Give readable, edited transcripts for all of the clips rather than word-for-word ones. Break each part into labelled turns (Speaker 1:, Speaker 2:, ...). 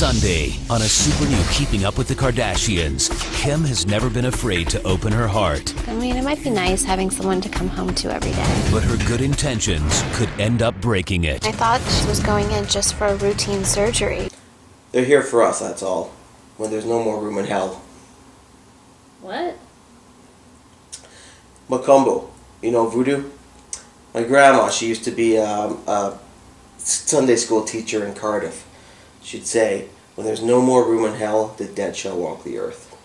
Speaker 1: Sunday, on a super new Keeping Up with the Kardashians, Kim has never been afraid to open her heart.
Speaker 2: I mean, it might be nice having someone to come home to every day.
Speaker 1: But her good intentions could end up breaking it.
Speaker 2: I thought she was going in just for a routine surgery.
Speaker 3: They're here for us, that's all. When there's no more room in hell.
Speaker 4: What?
Speaker 3: Macumbo. You know voodoo? My grandma, she used to be a Sunday school teacher in Cardiff. She'd say, when there's no more room in hell, the dead shall walk the earth.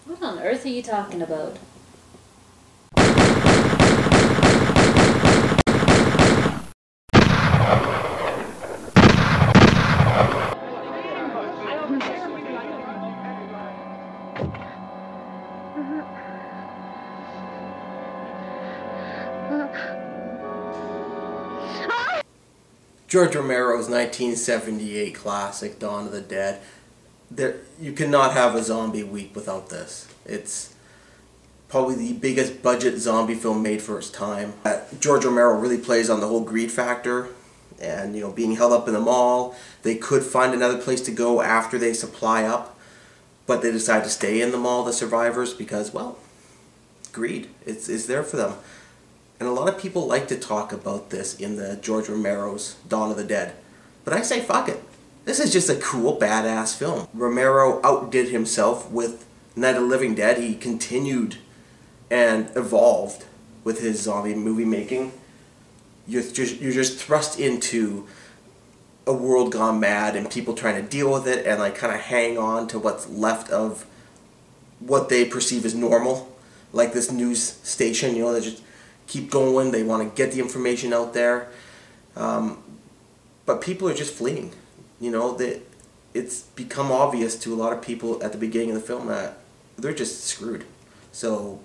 Speaker 4: What on earth are you talking about?
Speaker 3: George Romero's 1978 classic, Dawn of the Dead. You cannot have a zombie week without this. It's probably the biggest budget zombie film made for its time. George Romero really plays on the whole greed factor and, you know, being held up in the mall. They could find another place to go after they supply up, but they decide to stay in the mall, the survivors, because, well, greed. It's there for them. And a lot of people like to talk about this in the George Romero's Dawn of the Dead. But I say fuck it. This is just a cool, badass film. Romero outdid himself with Night of the Living Dead. He continued and evolved with his zombie movie making. You're just thrust into a world gone mad and people trying to deal with it and like kind of hang on to what's left of what they perceive as normal. Like this news station, you know, they just keep going, they want to get the information out there. But people are just fleeing. You know, it's become obvious to a lot of people at the beginning of the film that they're just screwed. So,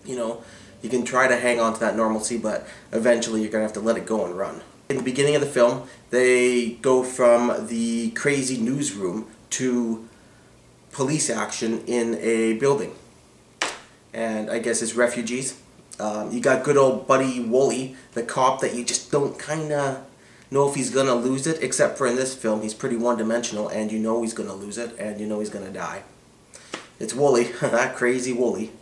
Speaker 3: you know, you can try to hang on to that normalcy, but eventually you're going to have to let it go and run. In the beginning of the film, they go from the crazy newsroom to police action in a building. And I guess it's refugees. You got good old Buddy Woolley, the cop that you just don't kind of know if he's going to lose it, except for in this film, he's pretty one-dimensional, and you know he's going to lose it, and you know he's going to die. It's Woolley, that crazy Woolley.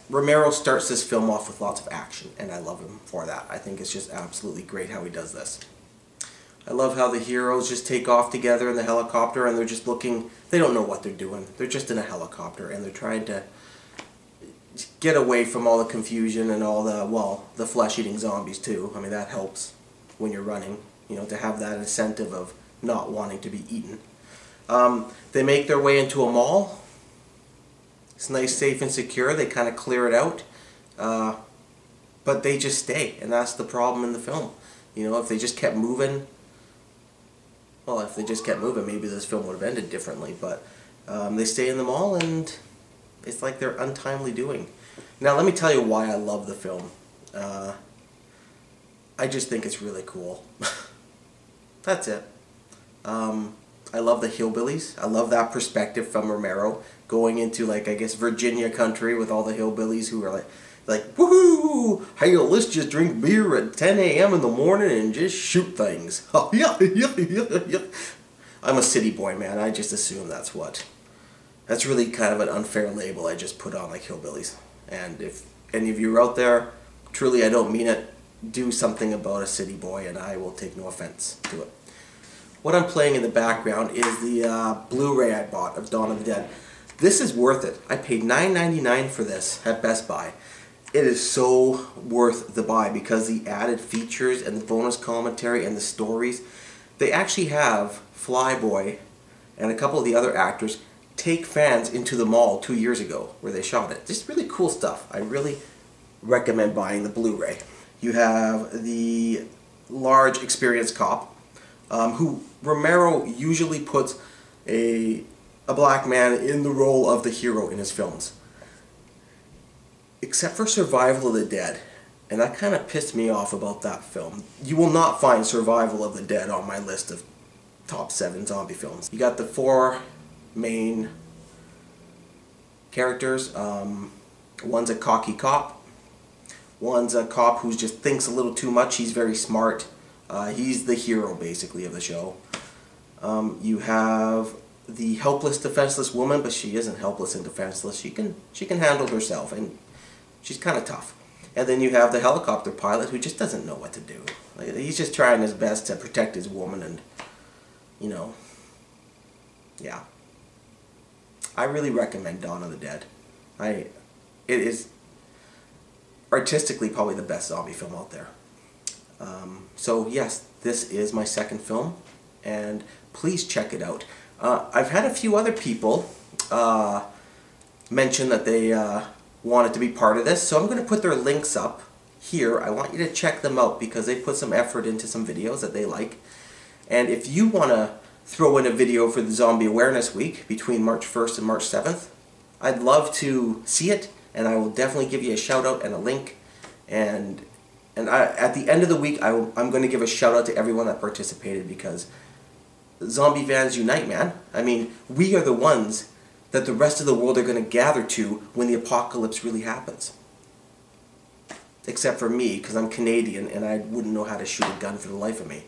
Speaker 3: Romero starts this film off with lots of action, and I love him for that. I think it's just absolutely great how he does this. I love how the heroes just take off together in the helicopter, and they're just looking, they don't know what they're doing. They're just in a helicopter, and they're trying to get away from all the confusion and all the, well, the flesh-eating zombies too. I mean, that helps when you're running, you know, to have that incentive of not wanting to be eaten. They make their way into a mall. It's nice, safe, and secure. They kind of clear it out. But they just stay, and that's the problem in the film. You know, if they just kept moving, well, if they just kept moving, maybe this film would have ended differently, but they stay in the mall, and it's like they're untimely doing. Now, let me tell you why I love the film. I just think it's really cool. That's it. I love the hillbillies. I love that perspective from Romero, going into, like, I guess, Virginia country with all the hillbillies who are like, woohoo! Hey, let's just drink beer at 10 a.m. in the morning and just shoot things. I'm a city boy, man. I just assume that's what. That's really kind of an unfair label I just put on, like, hillbillies. And if any of you are out there, truly I don't mean it, do something about a city boy and I will take no offense to it. What I'm playing in the background is the Blu-ray I bought of Dawn of the Dead. This is worth it. I paid $9.99 for this at Best Buy. It is so worth the buy because the added features and the bonus commentary and the stories, they actually have Flyboy and a couple of the other actors take fans into the mall 2 years ago where they shot it. Just really cool stuff. I really recommend buying the Blu-ray. You have the large experienced cop who Romero usually puts a black man in the role of the hero in his films. Except for Survival of the Dead, and that kind of pissed me off about that film. You will not find Survival of the Dead on my list of top 7 zombie films. You got the 4 main characters. One's a cocky cop. One's a cop who just thinks a little too much. He's very smart. He's the hero, basically, of the show. You have the helpless, defenseless woman, but she isn't helpless and defenseless. She can handle herself, and she's kind of tough. And then you have the helicopter pilot who just doesn't know what to do. Like, he's just trying his best to protect his woman, and you know, yeah. I really recommend Dawn of the Dead. It is artistically probably the best zombie film out there. So yes, this is my second film, and please check it out. I've had a few other people mention that they wanted to be part of this, so I'm going to put their links up here. I want you to check them out because they put some effort into some videos that they like. And if you want to throw in a video for the Zombie Awareness Week between March 1st and March 7th, I'd love to see it, and I will definitely give you a shout out and a link. And at the end of the week, I'm going to give a shout out to everyone that participated, because zombie fans unite, man. I mean, we are the ones that the rest of the world are going to gather to when the apocalypse really happens. Except for me, because I'm Canadian and I wouldn't know how to shoot a gun for the life of me.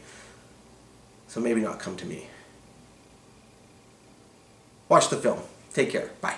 Speaker 3: So maybe not come to me. Watch the film. Take care. Bye.